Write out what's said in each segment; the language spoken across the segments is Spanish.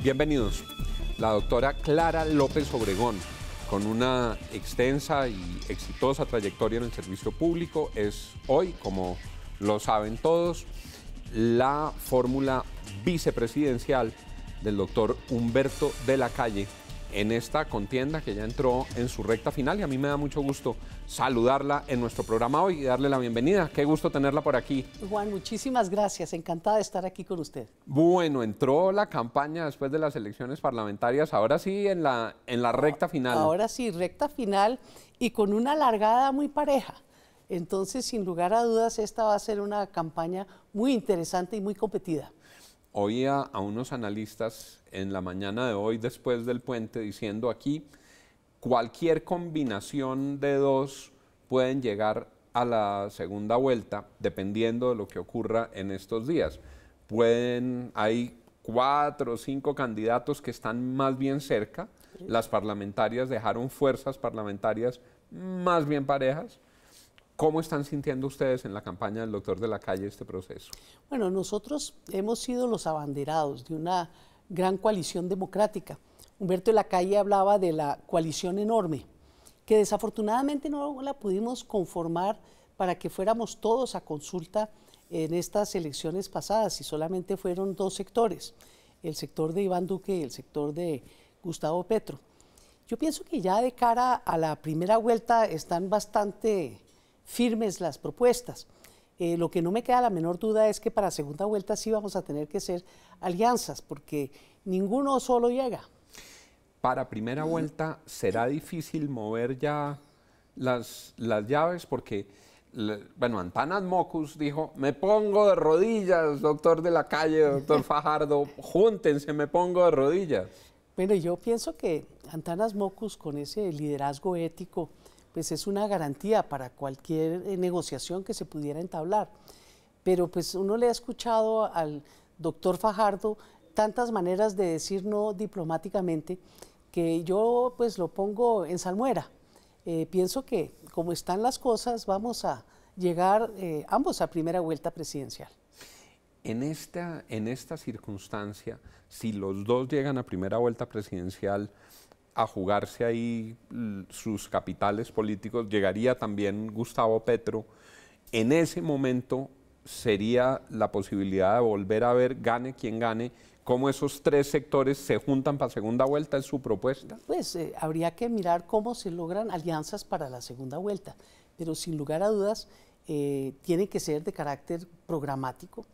Bienvenidos. La doctora Clara López Obregón, con una extensa y exitosa trayectoria en el servicio público, es hoy, como lo saben todos, la fórmula vicepresidencial del doctor Humberto de la Calle en esta contienda que ya entró en su recta final, y a mí me da mucho gusto saludarla en nuestro programa hoy y darle la bienvenida. Qué gusto tenerla por aquí. Juan, muchísimas gracias, encantada de estar aquí con usted. Bueno, entró la campaña después de las elecciones parlamentarias, ahora sí en la recta final. Ahora sí, recta final y con una largada muy pareja. Entonces, sin lugar a dudas, esta va a ser una campaña muy interesante y muy competida. Oía a unos analistas en la mañana de hoy, después del puente, diciendo aquí, cualquier combinación de dos pueden llegar a la segunda vuelta, dependiendo de lo que ocurra en estos días. Hay 4 o 5 candidatos que están más bien cerca, las parlamentarias dejaron fuerzas parlamentarias más bien parejas. ¿Cómo están sintiendo ustedes en la campaña del doctor de la Calle este proceso? Bueno, nosotros hemos sido los abanderados de una gran coalición democrática. Humberto de la Calle hablaba de la coalición enorme, que desafortunadamente no la pudimos conformar para que fuéramos todos a consulta en estas elecciones pasadas, y solamente fueron 2 sectores, el sector de Iván Duque y el sector de Gustavo Petro. Yo pienso que ya de cara a la primera vuelta están bastante firmes las propuestas. Lo que no me queda la menor duda es que para la segunda vuelta sí vamos a tener que hacer alianzas, porque ninguno solo llega. Para primera vuelta será difícil mover ya las llaves, porque, bueno, Antanas Mockus dijo, me pongo de rodillas, doctor de la Calle, doctor Fajardo, júntense, me pongo de rodillas. Bueno, yo pienso que Antanas Mockus, con ese liderazgo ético, pues es una garantía para cualquier negociación que se pudiera entablar. Pero pues uno le ha escuchado al doctor Fajardo tantas maneras de decir no diplomáticamente, que yo pues lo pongo en salmuera. Pienso que como están las cosas vamos a llegar ambos a primera vuelta presidencial. En esta circunstancia, si los dos llegan a primera vuelta presidencial, a jugarse ahí sus capitales políticos, llegaría también Gustavo Petro. En ese momento sería la posibilidad de volver a ver, gane quien gane, cómo esos 3 sectores se juntan para segunda vuelta. ¿Es su propuesta? Pues habría que mirar cómo se logran alianzas para la segunda vuelta, pero sin lugar a dudas tiene que ser de carácter programático,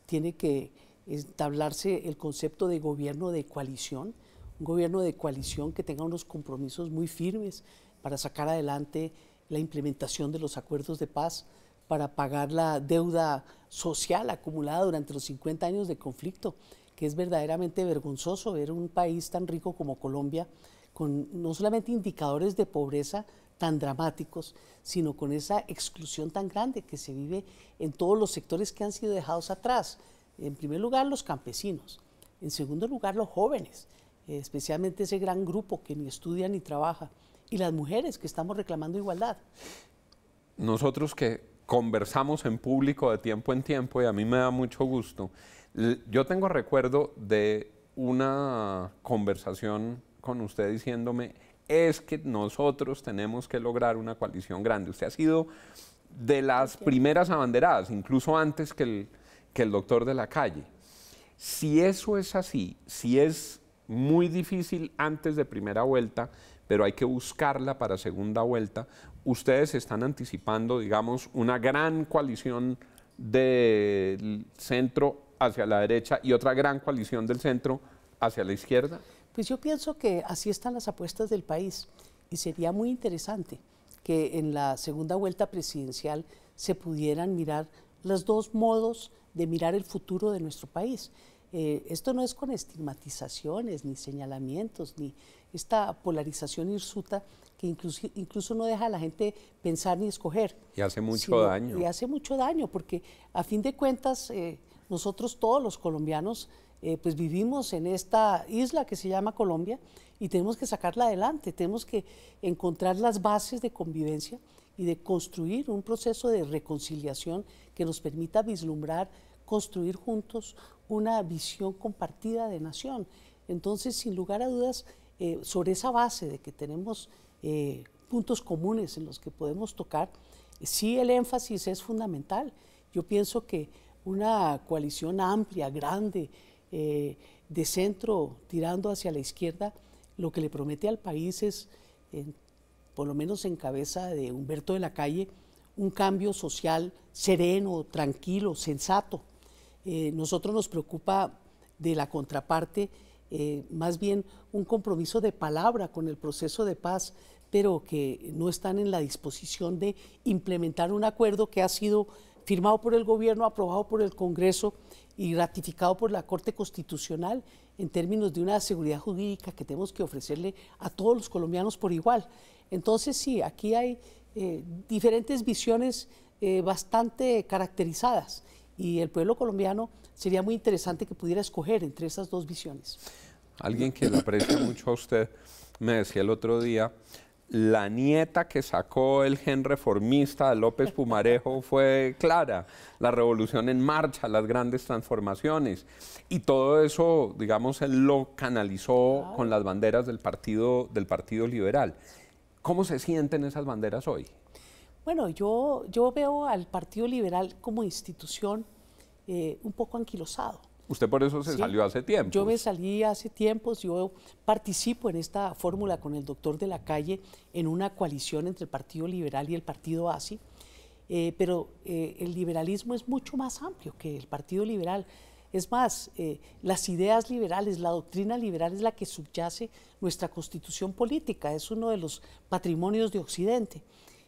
tiene que establecerse el concepto de gobierno de coalición, un gobierno de coalición que tenga unos compromisos muy firmes para sacar adelante la implementación de los acuerdos de paz, para pagar la deuda social acumulada durante los 50 años de conflicto, que es verdaderamente vergonzoso ver un país tan rico como Colombia, con no solamente indicadores de pobreza tan dramáticos, sino con esa exclusión tan grande que se vive en todos los sectores que han sido dejados atrás. En primer lugar, los campesinos. En segundo lugar, los jóvenes, especialmente ese gran grupo que ni estudia ni trabaja, y las mujeres que estamos reclamando igualdad. Nosotros que conversamos en público de tiempo en tiempo, y a mí me da mucho gusto, yo tengo recuerdo de una conversación con usted diciéndome, es que nosotros tenemos que lograr una coalición grande. Usted ha sido de las primeras abanderadas, incluso antes que el doctor de la Calle. Si eso es así, si es muy difícil antes de primera vuelta, pero hay que buscarla para segunda vuelta, ustedes están anticipando, digamos, una gran coalición del centro hacia la derecha y otra gran coalición del centro hacia la izquierda. Pues yo pienso que así están las apuestas del país, y sería muy interesante que en la segunda vuelta presidencial se pudieran mirar los 2 modos de mirar el futuro de nuestro país. Esto no es con estigmatizaciones, ni señalamientos, ni esta polarización hirsuta que incluso no deja a la gente pensar ni escoger. Y hace mucho daño. Y hace mucho daño, porque a fin de cuentas nosotros todos los colombianos pues vivimos en esta isla que se llama Colombia, y tenemos que sacarla adelante, tenemos que encontrar las bases de convivencia y de construir un proceso de reconciliación que nos permita vislumbrar, construir juntos una visión compartida de nación. Entonces, sin lugar a dudas, sobre esa base de que tenemos puntos comunes en los que podemos tocar, sí el énfasis es fundamental. Yo pienso que una coalición amplia, grande, de centro tirando hacia la izquierda, lo que le promete al país es, por lo menos en cabeza de Humberto de la Calle, un cambio social sereno, tranquilo, sensato. Nosotros nos preocupa de la contraparte, más bien un compromiso de palabra con el proceso de paz, pero que no están en la disposición de implementar un acuerdo que ha sido firmado por el gobierno, aprobado por el Congreso y ratificado por la Corte Constitucional en términos de una seguridad jurídica que tenemos que ofrecerle a todos los colombianos por igual. Entonces sí, aquí hay diferentes visiones bastante caracterizadas y el pueblo colombiano sería muy interesante que pudiera escoger entre esas dos visiones. Alguien que le aprecia mucho a usted me decía el otro día, la nieta que sacó el gen reformista de López Pumarejo fue clara, la revolución en marcha, las grandes transformaciones, y todo eso, digamos, él lo canalizó con las banderas del Partido Liberal. ¿Cómo se sienten esas banderas hoy? Bueno, yo veo al Partido Liberal como institución un poco anquilosado. Usted por eso se salió hace tiempo. Yo me salí hace tiempos, yo participo en esta fórmula con el doctor de la Calle en una coalición entre el Partido Liberal y el Partido ASI, pero el liberalismo es mucho más amplio que el Partido Liberal. Es más, las ideas liberales, la doctrina liberal es la que subyace nuestra constitución política, es uno de los patrimonios de Occidente.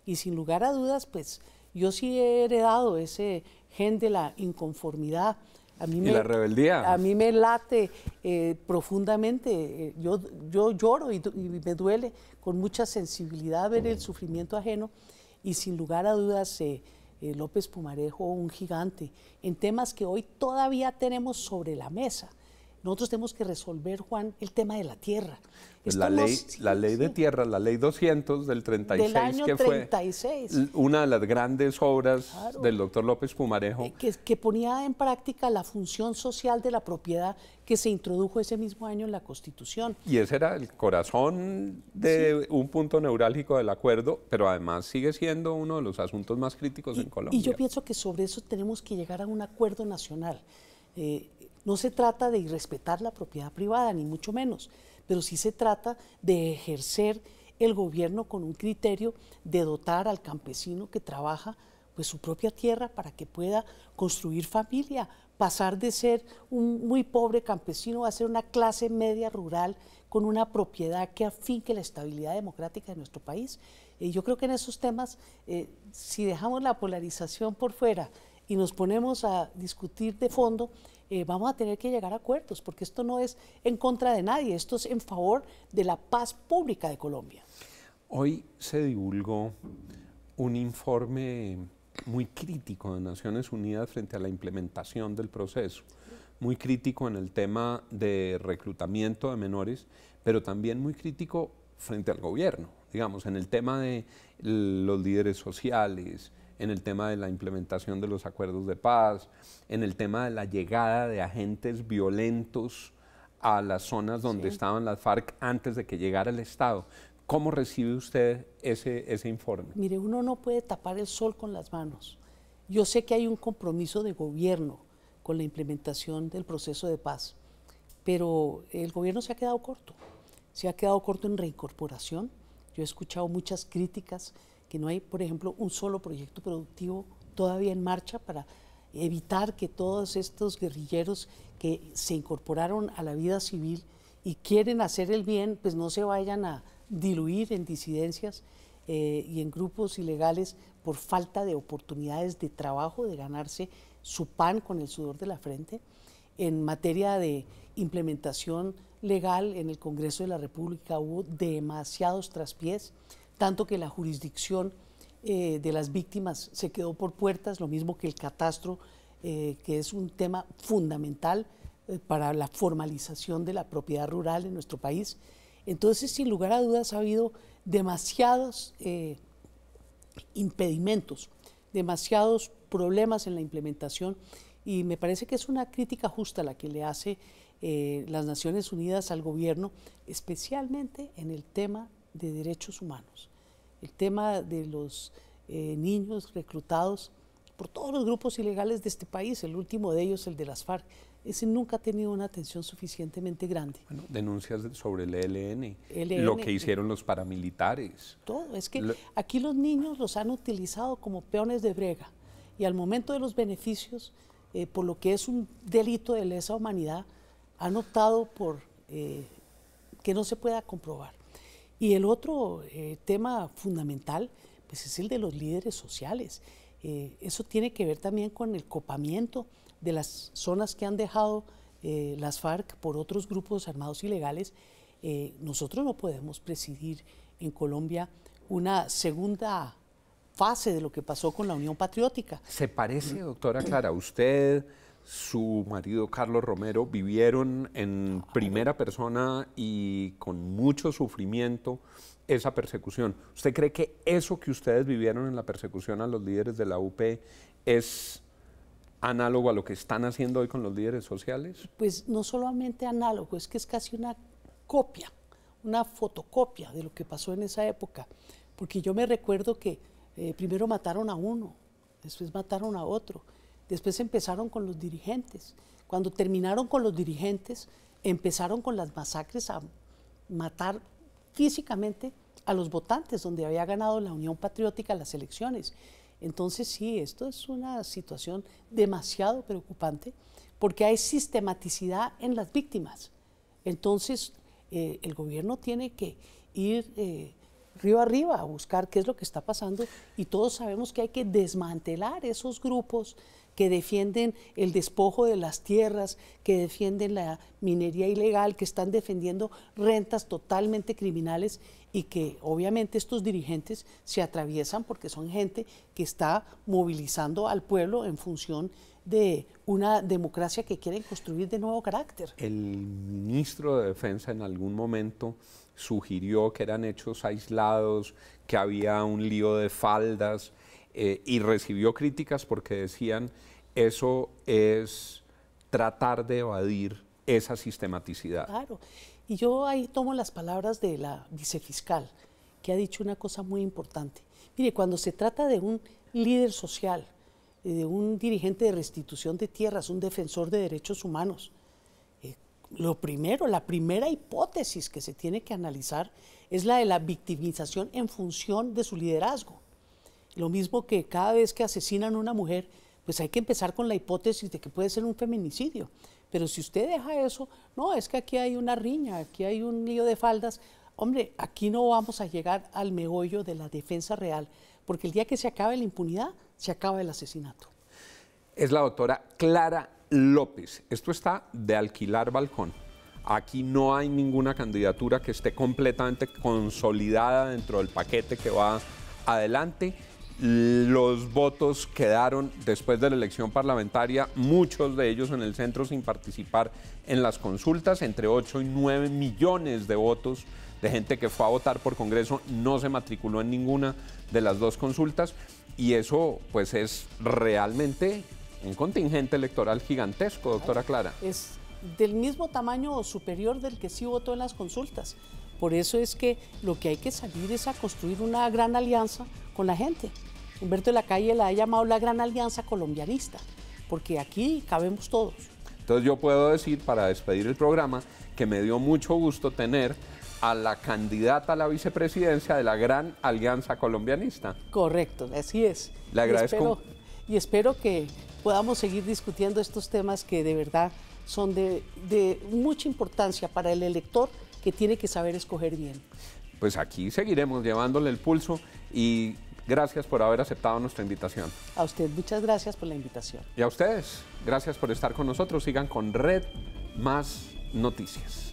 Y sin lugar a dudas, pues yo sí he heredado ese gen de la inconformidad. ¿Y la rebeldía? A mí me late profundamente, yo lloro y me duele con mucha sensibilidad ver el sufrimiento ajeno y sin lugar a dudas López Pumarejo, un gigante, en temas que hoy todavía tenemos sobre la mesa. Nosotros tenemos que resolver, Juan, el tema de la tierra. Pues la ley de tierra, la ley 200 del 36, del año que 36. Fue una de las grandes obras del doctor López Pumarejo. Que ponía en práctica la función social de la propiedad que se introdujo ese mismo año en la Constitución. Y ese era el corazón de un punto neurálgico del acuerdo, pero además sigue siendo uno de los asuntos más críticos en Colombia. Y yo pienso que sobre eso tenemos que llegar a un acuerdo nacional. No se trata de irrespetar la propiedad privada, ni mucho menos, pero sí se trata de ejercer el gobierno con un criterio de dotar al campesino que trabaja pues su propia tierra para que pueda construir familia, pasar de ser un muy pobre campesino a ser una clase media rural con una propiedad que afinque la estabilidad democrática de nuestro país. Yo creo que en esos temas, si dejamos la polarización por fuera y nos ponemos a discutir de fondo, vamos a tener que llegar a acuerdos, porque esto no es en contra de nadie, esto es en favor de la paz pública de Colombia. Hoy se divulgó un informe muy crítico de Naciones Unidas frente a la implementación del proceso, muy crítico en el tema de reclutamiento de menores, pero también muy crítico frente al gobierno, digamos, en el tema de los líderes sociales, en el tema de la implementación de los acuerdos de paz, en el tema de la llegada de agentes violentos a las zonas donde estaban las FARC antes de que llegara el Estado. ¿Cómo recibe usted ese informe? Mire, uno no puede tapar el sol con las manos. Yo sé que hay un compromiso de gobierno con la implementación del proceso de paz, pero el gobierno se ha quedado corto. Se ha quedado corto en reincorporación. Yo he escuchado muchas críticas que no hay, por ejemplo, un solo proyecto productivo todavía en marcha para evitar que todos estos guerrilleros que se incorporaron a la vida civil y quieren hacer el bien, pues no se vayan a diluir en disidencias y en grupos ilegales por falta de oportunidades de trabajo, de ganarse su pan con el sudor de la frente. En materia de implementación legal, en el Congreso de la República hubo demasiados traspiés, tanto que la jurisdicción de las víctimas se quedó por puertas, lo mismo que el catastro, que es un tema fundamental para la formalización de la propiedad rural en nuestro país. Entonces, sin lugar a dudas, ha habido demasiados impedimentos, demasiados problemas en la implementación Y me parece que es una crítica justa la que le hace las Naciones Unidas al gobierno, especialmente en el tema de derechos humanos, el tema de los niños reclutados por todos los grupos ilegales de este país, el último de ellos, el de las FARC. Ese nunca ha tenido una atención suficientemente grande. Bueno, denuncias sobre el ELN, lo que hicieron los paramilitares. Todo, es que aquí los niños los han utilizado como peones de brega y al momento de los beneficios, por lo que es un delito de lesa humanidad, han optado por que no se pueda comprobar. Y el otro tema fundamental pues es el de los líderes sociales. Eso tiene que ver también con el copamiento de las zonas que han dejado las FARC por otros grupos armados ilegales. Nosotros no podemos presidir en Colombia una segunda fase de lo que pasó con la Unión Patriótica. ¿Se parece, doctora Clara, usted, su marido Carlos Romero, vivieron en primera persona y con mucho sufrimiento esa persecución? ¿Usted cree que eso que ustedes vivieron en la persecución a los líderes de la UP es análogo a lo que están haciendo hoy con los líderes sociales? Pues no solamente análogo, es que es casi una copia, una fotocopia de lo que pasó en esa época, porque yo me recuerdo que primero mataron a uno, después mataron a otro, después empezaron con los dirigentes. Cuando terminaron con los dirigentes, empezaron con las masacres a matar físicamente a los votantes, donde había ganado la Unión Patriótica las elecciones. Entonces sí, esto es una situación demasiado preocupante porque hay sistematicidad en las víctimas. Entonces el gobierno tiene que ir río arriba a buscar qué es lo que está pasando y todos sabemos que hay que desmantelar esos grupos que defienden el despojo de las tierras, que defienden la minería ilegal, que están defendiendo rentas totalmente criminales y que obviamente estos dirigentes se atraviesan porque son gente que está movilizando al pueblo en función de una democracia que quieren construir de nuevo carácter. El ministro de Defensa en algún momento sugirió que eran hechos aislados, que había un lío de faldas y recibió críticas porque decían eso es tratar de evadir esa sistematicidad. Claro, y yo ahí tomo las palabras de la vicefiscal, que ha dicho una cosa muy importante. Mire, cuando se trata de un líder social, de un dirigente de restitución de tierras, un defensor de derechos humanos, la primera hipótesis que se tiene que analizar es la de la victimización en función de su liderazgo. Lo mismo que cada vez que asesinan a una mujer, pues hay que empezar con la hipótesis de que puede ser un feminicidio. Pero si usted deja eso, no, es que aquí hay una riña, aquí hay un lío de faldas. Hombre, aquí no vamos a llegar al meollo de la defensa real, porque el día que se acabe la impunidad, se acaba el asesinato. Es la doctora Clara López. Esto está de alquilar balcón. Aquí no hay ninguna candidatura que esté completamente consolidada dentro del paquete que va adelante. Los votos quedaron después de la elección parlamentaria, muchos de ellos en el centro sin participar en las consultas, entre 8 y 9 millones de votos de gente que fue a votar por Congreso no se matriculó en ninguna de las dos consultas y eso pues es realmente un contingente electoral gigantesco, doctora Clara. Es del mismo tamaño o superior del que sí votó en las consultas. Por eso es que lo que hay que salir es a construir una gran alianza con la gente. Humberto de la Calle la ha llamado la gran alianza colombianista, porque aquí cabemos todos. Entonces yo puedo decir, para despedir el programa, que me dio mucho gusto tener a la candidata a la vicepresidencia de la gran alianza colombianista. Correcto, así es. Le agradezco. Y espero que podamos seguir discutiendo estos temas que de verdad son de mucha importancia para el elector que tiene que saber escoger bien. Pues aquí seguiremos llevándole el pulso y gracias por haber aceptado nuestra invitación. A usted, muchas gracias por la invitación. Y a ustedes, gracias por estar con nosotros. Sigan con Red Más Noticias.